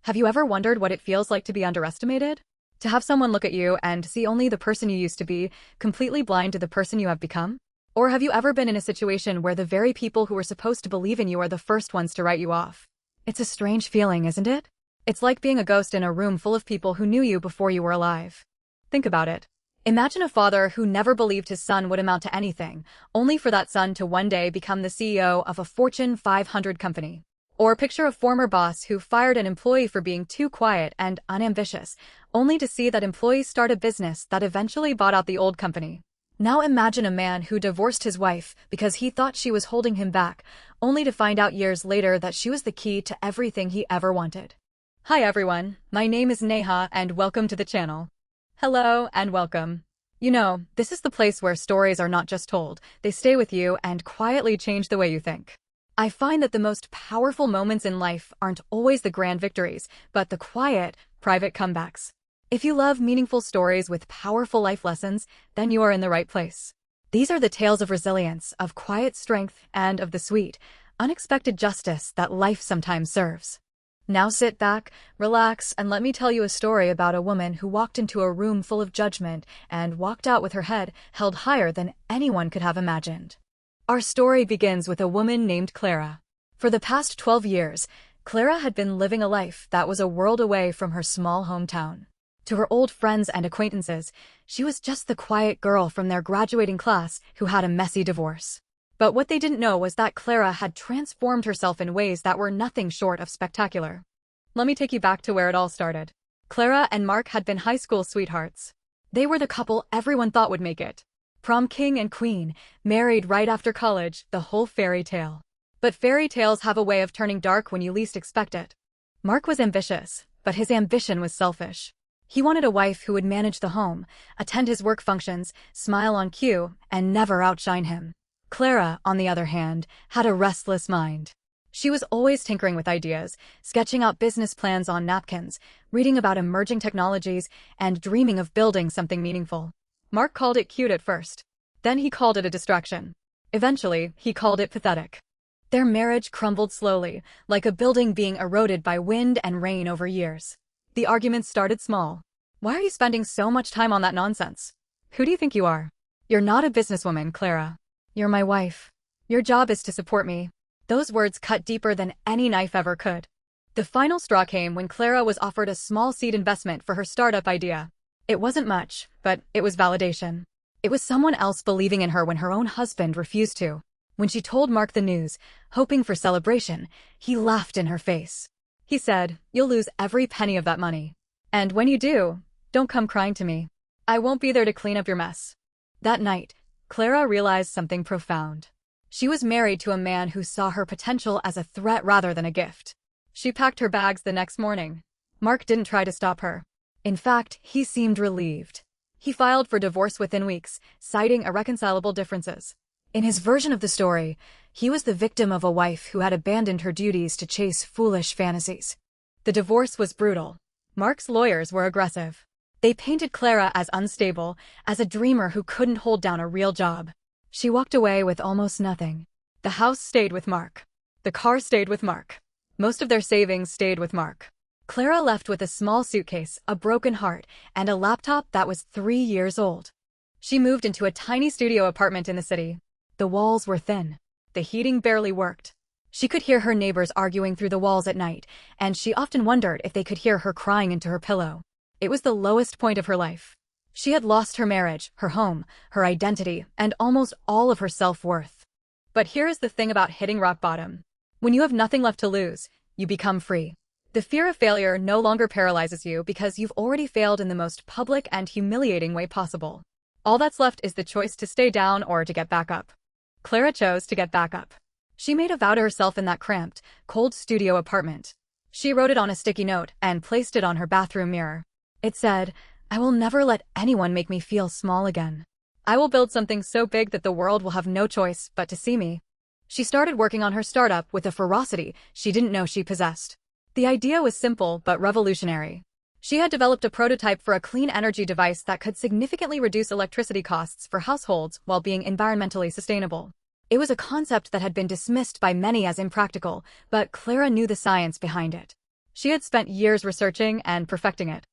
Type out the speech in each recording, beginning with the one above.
Have you ever wondered what it feels like to be underestimated? To have someone look at you and see only the person you used to be, completely blind to the person you have become? Or have you ever been in a situation where the very people who were supposed to believe in you are the first ones to write you off? It's a strange feeling, isn't it? It's like being a ghost in a room full of people who knew you before you were alive. Think about it. Imagine a father who never believed his son would amount to anything, only for that son to one day become the CEO of a Fortune 500 company. Or picture a former boss who fired an employee for being too quiet and unambitious, only to see that employee start a business that eventually bought out the old company. Now imagine a man who divorced his wife because he thought she was holding him back, only to find out years later that she was the key to everything he ever wanted. Hi everyone, my name is Neha and welcome to the channel. Hello and welcome. You know, this is the place where stories are not just told, they stay with you and quietly change the way you think. I find that the most powerful moments in life aren't always the grand victories, but the quiet, private comebacks. If you love meaningful stories with powerful life lessons, then you are in the right place. These are the tales of resilience, of quiet strength, and of the sweet, unexpected justice that life sometimes serves. Now sit back, relax, and let me tell you a story about a woman who walked into a room full of judgment and walked out with her head held higher than anyone could have imagined. Our story begins with a woman named Clara. For the past 12 years, Clara had been living a life that was a world away from her small hometown. To her old friends and acquaintances, she was just the quiet girl from their graduating class who had a messy divorce. But what they didn't know was that Clara had transformed herself in ways that were nothing short of spectacular. Let me take you back to where it all started. Clara and Mark had been high school sweethearts. They were the couple everyone thought would make it. Prom king and queen, married right after college, the whole fairy tale. But fairy tales have a way of turning dark when you least expect it. Mark was ambitious, but his ambition was selfish. He wanted a wife who would manage the home, attend his work functions, smile on cue, and never outshine him. Clara, on the other hand, had a restless mind. She was always tinkering with ideas, sketching out business plans on napkins, reading about emerging technologies, and dreaming of building something meaningful. Mark called it cute at first. Then he called it a distraction. Eventually, he called it pathetic. Their marriage crumbled slowly, like a building being eroded by wind and rain over years. The arguments started small. Why are you spending so much time on that nonsense? Who do you think you are? You're not a businesswoman, Clara. You're my wife. Your job is to support me. Those words cut deeper than any knife ever could. The final straw came when Clara was offered a small seed investment for her startup idea. It wasn't much, but it was validation. It was someone else believing in her when her own husband refused to. When she told Mark the news, hoping for celebration, he laughed in her face. He said, "You'll lose every penny of that money. And when you do, don't come crying to me. I won't be there to clean up your mess." That night, Clara realized something profound. She was married to a man who saw her potential as a threat rather than a gift. She packed her bags the next morning. Mark didn't try to stop her. In fact, he seemed relieved. He filed for divorce within weeks, citing irreconcilable differences. In his version of the story, he was the victim of a wife who had abandoned her duties to chase foolish fantasies. The divorce was brutal. Mark's lawyers were aggressive. They painted Clara as unstable, as a dreamer who couldn't hold down a real job. She walked away with almost nothing. The house stayed with Mark. The car stayed with Mark. Most of their savings stayed with Mark. Clara left with a small suitcase, a broken heart, and a laptop that was 3 years old. She moved into a tiny studio apartment in the city. The walls were thin. The heating barely worked. She could hear her neighbors arguing through the walls at night, and she often wondered if they could hear her crying into her pillow. It was the lowest point of her life. She had lost her marriage, her home, her identity, and almost all of her self-worth. But here is the thing about hitting rock bottom. When you have nothing left to lose, you become free. The fear of failure no longer paralyzes you because you've already failed in the most public and humiliating way possible. All that's left is the choice to stay down or to get back up. Clara chose to get back up. She made a vow to herself in that cramped, cold studio apartment. She wrote it on a sticky note and placed it on her bathroom mirror. It said, "I will never let anyone make me feel small again. I will build something so big that the world will have no choice but to see me." She started working on her startup with a ferocity she didn't know she possessed. The idea was simple but revolutionary. She had developed a prototype for a clean energy device that could significantly reduce electricity costs for households while being environmentally sustainable. It was a concept that had been dismissed by many as impractical, but Clara knew the science behind it. She had spent years researching and perfecting it.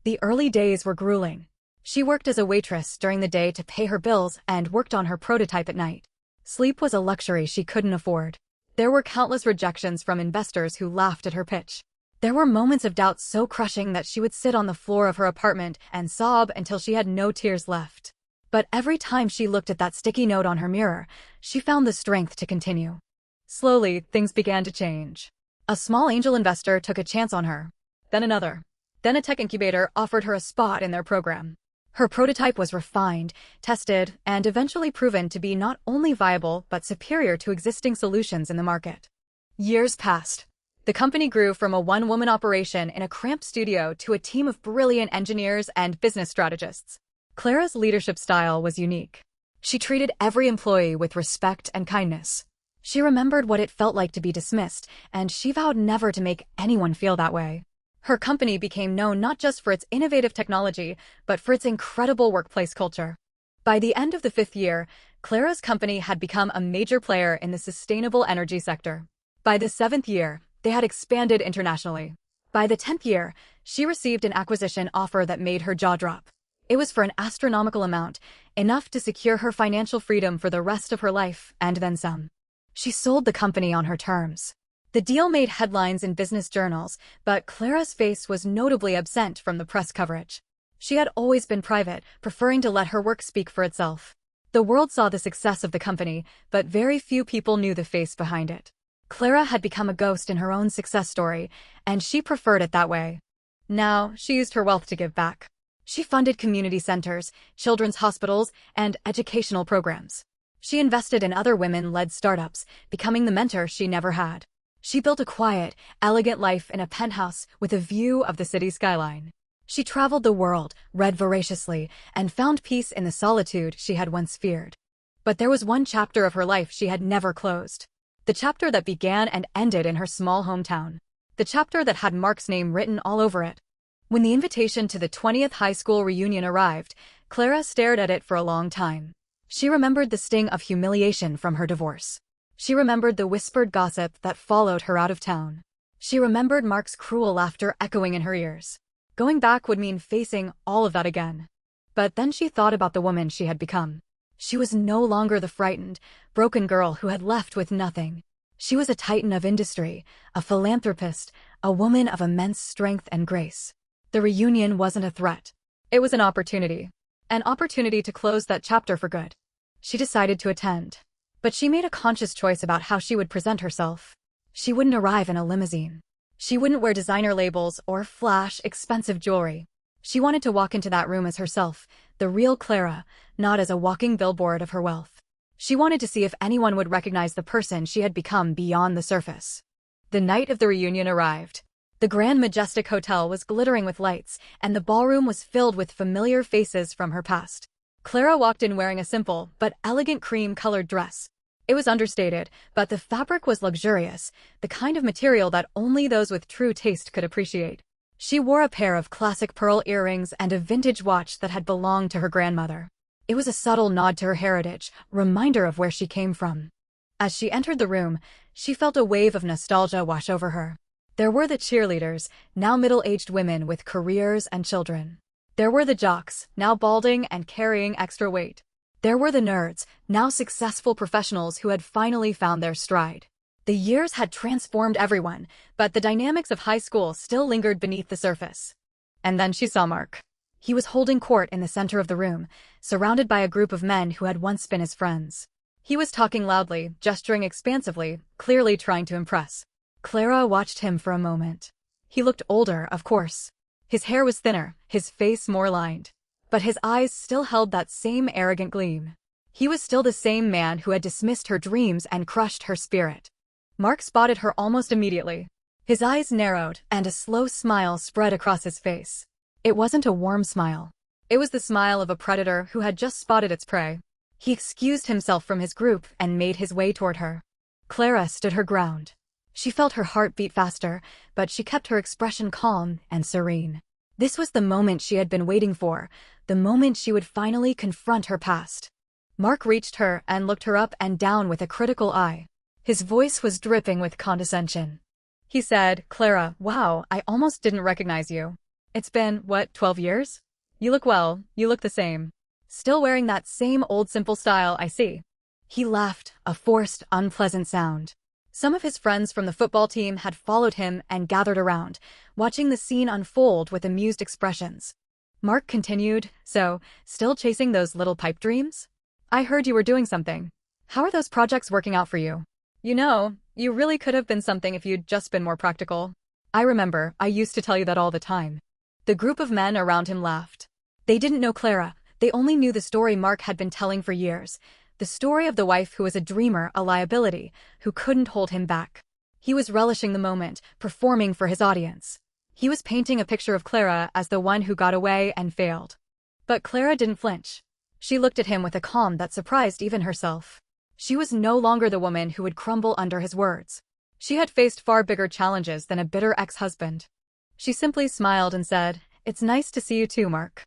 The early days were grueling. She worked as a waitress during the day to pay her bills and worked on her prototype at night. Sleep was a luxury she couldn't afford. There were countless rejections from investors who laughed at her pitch. There were moments of doubt so crushing that she would sit on the floor of her apartment and sob until she had no tears left. But every time she looked at that sticky note on her mirror, she found the strength to continue. Slowly, things began to change. A small angel investor took a chance on her. Then another. Then a tech incubator offered her a spot in their program. Her prototype was refined, tested, and eventually proven to be not only viable but superior to existing solutions in the market. Years passed. The company grew from a one-woman operation in a cramped studio to a team of brilliant engineers and business strategists. Clara's leadership style was unique. She treated every employee with respect and kindness. She remembered what it felt like to be dismissed, and she vowed never to make anyone feel that way. Her company became known not just for its innovative technology, but for its incredible workplace culture. By the end of the 5th year, Clara's company had become a major player in the sustainable energy sector. By the 7th year, they had expanded internationally. By the 10th year, she received an acquisition offer that made her jaw drop. It was for an astronomical amount, enough to secure her financial freedom for the rest of her life, and then some. She sold the company on her terms. The deal made headlines in business journals, but Clara's face was notably absent from the press coverage. She had always been private, preferring to let her work speak for itself. The world saw the success of the company, but very few people knew the face behind it. Clara had become a ghost in her own success story, and she preferred it that way. Now, she used her wealth to give back. She funded community centers, children's hospitals, and educational programs. She invested in other women-led startups, becoming the mentor she never had. She built a quiet, elegant life in a penthouse with a view of the city skyline. She traveled the world, read voraciously, and found peace in the solitude she had once feared. But there was one chapter of her life she had never closed. The chapter that began and ended in her small hometown. The chapter that had Mark's name written all over it. When the invitation to the 20th high school reunion arrived, Clara stared at it for a long time. She remembered the sting of humiliation from her divorce. She remembered the whispered gossip that followed her out of town. She remembered Mark's cruel laughter echoing in her ears. Going back would mean facing all of that again. But then she thought about the woman she had become. She was no longer the frightened, broken girl who had left with nothing. She was a titan of industry, a philanthropist, a woman of immense strength and grace. The reunion wasn't a threat. It was an opportunity. An opportunity to close that chapter for good. She decided to attend. But she made a conscious choice about how she would present herself. She wouldn't arrive in a limousine. She wouldn't wear designer labels or flash expensive jewelry. She wanted to walk into that room as herself, the real Clara, not as a walking billboard of her wealth. She wanted to see if anyone would recognize the person she had become beyond the surface. The night of the reunion arrived. The Grand Majestic Hotel was glittering with lights, and the ballroom was filled with familiar faces from her past. Clara walked in wearing a simple but elegant cream-colored dress. It was understated, but the fabric was luxurious, the kind of material that only those with true taste could appreciate. She wore a pair of classic pearl earrings and a vintage watch that had belonged to her grandmother. It was a subtle nod to her heritage, reminder of where she came from. As she entered the room, she felt a wave of nostalgia wash over her. There were the cheerleaders, now middle-aged women with careers and children. There were the jocks, now balding and carrying extra weight. There were the nerds, now successful professionals who had finally found their stride. The years had transformed everyone, but the dynamics of high school still lingered beneath the surface. And then she saw Mark. He was holding court in the center of the room, surrounded by a group of men who had once been his friends. He was talking loudly, gesturing expansively, clearly trying to impress. Clara watched him for a moment. He looked older, of course. His hair was thinner, his face more lined. But his eyes still held that same arrogant gleam. He was still the same man who had dismissed her dreams and crushed her spirit. Mark spotted her almost immediately. His eyes narrowed, and a slow smile spread across his face. It wasn't a warm smile. It was the smile of a predator who had just spotted its prey. He excused himself from his group and made his way toward her. Clara stood her ground. She felt her heart beat faster, but she kept her expression calm and serene. This was the moment she had been waiting for, the moment she would finally confront her past. Mark reached her and looked her up and down with a critical eye. His voice was dripping with condescension. He said, Clara, wow, I almost didn't recognize you. It's been, what, 12 years? You look well, you look the same. Still wearing that same old simple style, I see. He laughed, a forced, unpleasant sound. Some of his friends from the football team had followed him and gathered around, watching the scene unfold with amused expressions. Mark continued, so, still chasing those little pipe dreams? I heard you were doing something. How are those projects working out for you? You know, you really could have been something if you'd just been more practical. I remember, I used to tell you that all the time. The group of men around him laughed. They didn't know Clara, they only knew the story Mark had been telling for years. The story of the wife who was a dreamer, a liability, who couldn't hold him back. He was relishing the moment, performing for his audience. He was painting a picture of Clara as the one who got away and failed. But Clara didn't flinch. She looked at him with a calm that surprised even herself. She was no longer the woman who would crumble under his words. She had faced far bigger challenges than a bitter ex-husband. She simply smiled and said, "It's nice to see you too, Mark."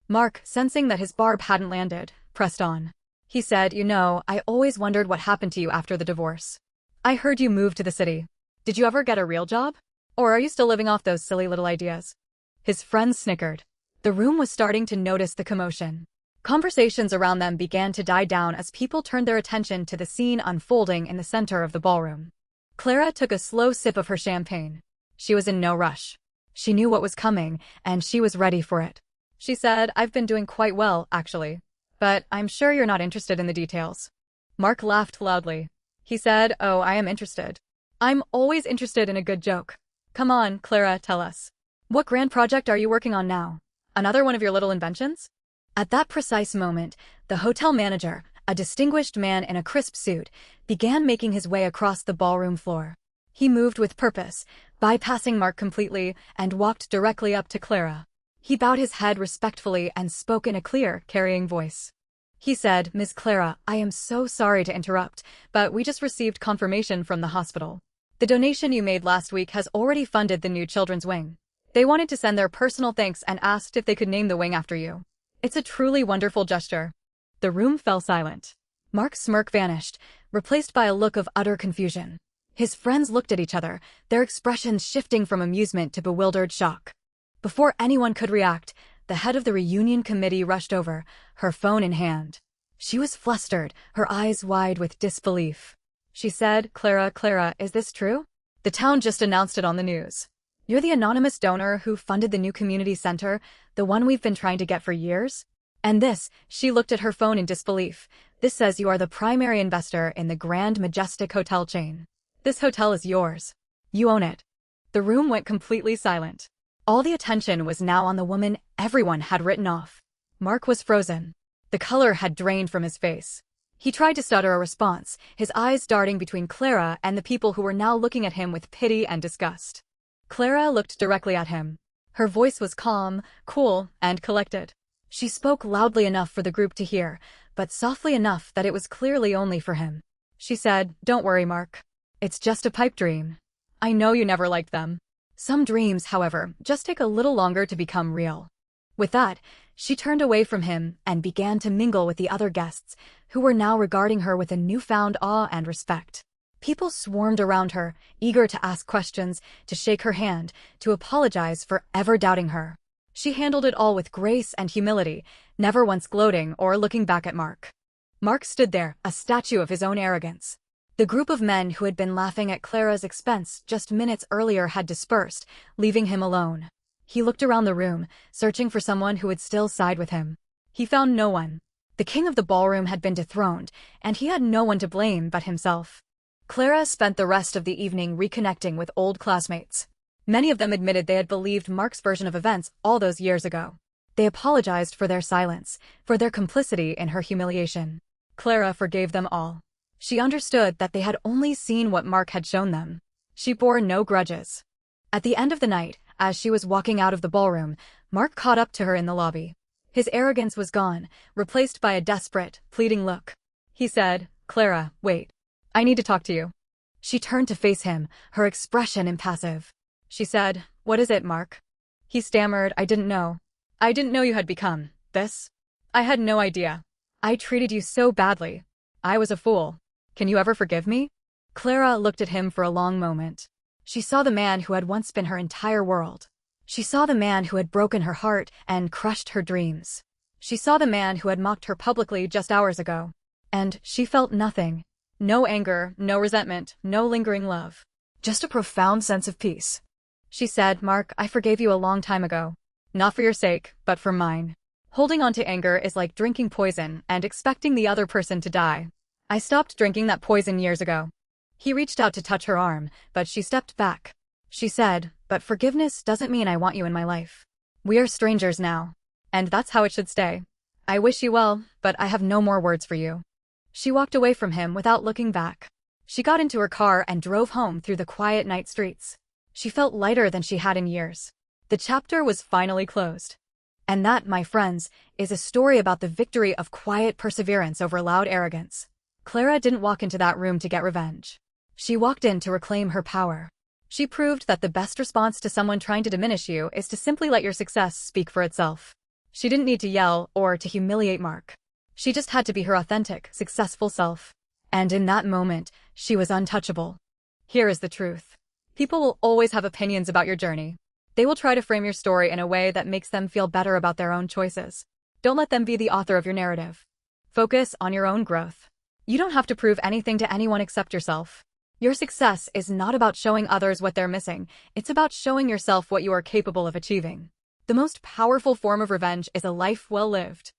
Mark, sensing that his barb hadn't landed, pressed on. He said, "You know, I always wondered what happened to you after the divorce. I heard you moved to the city. Did you ever get a real job? Or are you still living off those silly little ideas?" His friends snickered. The room was starting to notice the commotion. Conversations around them began to die down as people turned their attention to the scene unfolding in the center of the ballroom. Clara took a slow sip of her champagne. She was in no rush. She knew what was coming, and she was ready for it. She said, "I've been doing quite well, actually. But I'm sure you're not interested in the details." Mark laughed loudly. He said, "Oh, I am interested. I'm always interested in a good joke. Come on, Clara, tell us. What grand project are you working on now? Another one of your little inventions?" At that precise moment, the hotel manager, a distinguished man in a crisp suit, began making his way across the ballroom floor. He moved with purpose, bypassing Mark completely, and walked directly up to Clara. He bowed his head respectfully and spoke in a clear, carrying voice. He said, "Miss Clara, I am so sorry to interrupt, but we just received confirmation from the hospital. The donation you made last week has already funded the new children's wing. They wanted to send their personal thanks and asked if they could name the wing after you. It's a truly wonderful gesture." The room fell silent. Mark's smirk vanished, replaced by a look of utter confusion. His friends looked at each other, their expressions shifting from amusement to bewildered shock. Before anyone could react, the head of the reunion committee rushed over, her phone in hand. She was flustered, her eyes wide with disbelief. She said, Clara, is this true? The town just announced it on the news. You're the anonymous donor who funded the new community center, the one we've been trying to get for years? And this," she looked at her phone in disbelief, "this says you are the primary investor in the Grand Majestic hotel chain. This hotel is yours. You own it." The room went completely silent. All the attention was now on the woman everyone had written off. Mark was frozen. The color had drained from his face. He tried to stutter a response, his eyes darting between Clara and the people who were now looking at him with pity and disgust. Clara looked directly at him. Her voice was calm, cool, and collected. She spoke loudly enough for the group to hear, but softly enough that it was clearly only for him. She said, "Don't worry, Mark. It's just a pipe dream. I know you never liked them. Some dreams, however, just take a little longer to become real." With that, she turned away from him and began to mingle with the other guests, who were now regarding her with a newfound awe and respect. People swarmed around her, eager to ask questions, to shake her hand, to apologize for ever doubting her. She handled it all with grace and humility, never once gloating or looking back at Mark. Mark stood there, a statue of his own arrogance. The group of men who had been laughing at Clara's expense just minutes earlier had dispersed, leaving him alone. He looked around the room, searching for someone who would still side with him. He found no one. The king of the ballroom had been dethroned, and he had no one to blame but himself. Clara spent the rest of the evening reconnecting with old classmates. Many of them admitted they had believed Mark's version of events all those years ago. They apologized for their silence, for their complicity in her humiliation. Clara forgave them all. She understood that they had only seen what Mark had shown them. She bore no grudges. At the end of the night, as she was walking out of the ballroom, Mark caught up to her in the lobby. His arrogance was gone, replaced by a desperate, pleading look. He said, "Clara, wait. I need to talk to you." She turned to face him, her expression impassive. She said, "What is it, Mark?" He stammered, "I didn't know. I didn't know you had become this. I had no idea. I treated you so badly. I was a fool. Can you ever forgive me?" Clara looked at him for a long moment. She saw the man who had once been her entire world. She saw the man who had broken her heart and crushed her dreams. She saw the man who had mocked her publicly just hours ago. And she felt nothing. No anger, no resentment, no lingering love. Just a profound sense of peace. She said, "Mark, I forgave you a long time ago. Not for your sake, but for mine." Holding on to anger is like drinking poison and expecting the other person to die. I stopped drinking that poison years ago. He reached out to touch her arm, but she stepped back. She said, "But forgiveness doesn't mean I want you in my life. We are strangers now. And that's how it should stay. I wish you well, but I have no more words for you." She walked away from him without looking back. She got into her car and drove home through the quiet night streets. She felt lighter than she had in years. The chapter was finally closed. And that, my friends, is a story about the victory of quiet perseverance over loud arrogance. Clara didn't walk into that room to get revenge. She walked in to reclaim her power. She proved that the best response to someone trying to diminish you is to simply let your success speak for itself. She didn't need to yell or to humiliate Mark. She just had to be her authentic, successful self. And in that moment, she was untouchable. Here is the truth. People will always have opinions about your journey. They will try to frame your story in a way that makes them feel better about their own choices. Don't let them be the author of your narrative. Focus on your own growth. You don't have to prove anything to anyone except yourself. Your success is not about showing others what they're missing. It's about showing yourself what you are capable of achieving. The most powerful form of revenge is a life well lived.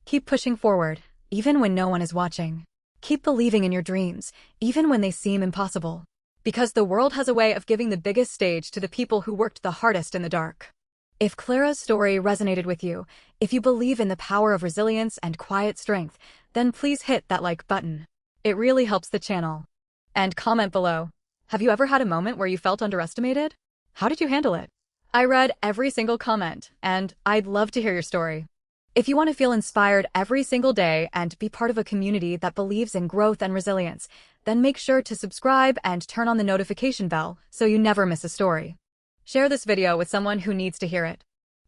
Keep pushing forward, even when no one is watching. Keep believing in your dreams, even when they seem impossible. Because the world has a way of giving the biggest stage to the people who worked the hardest in the dark. If Clara's story resonated with you, if you believe in the power of resilience and quiet strength, then please hit that like button. It really helps the channel. And comment below. Have you ever had a moment where you felt underestimated? How did you handle it? I read every single comment, and I'd love to hear your story. If you want to feel inspired every single day and be part of a community that believes in growth and resilience, then make sure to subscribe and turn on the notification bell so you never miss a story. Share this video with someone who needs to hear it.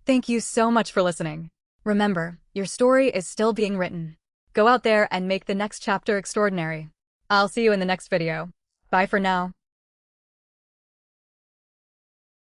Thank you so much for listening. Remember, your story is still being written. Go out there and make the next chapter extraordinary. I'll see you in the next video. Bye for now.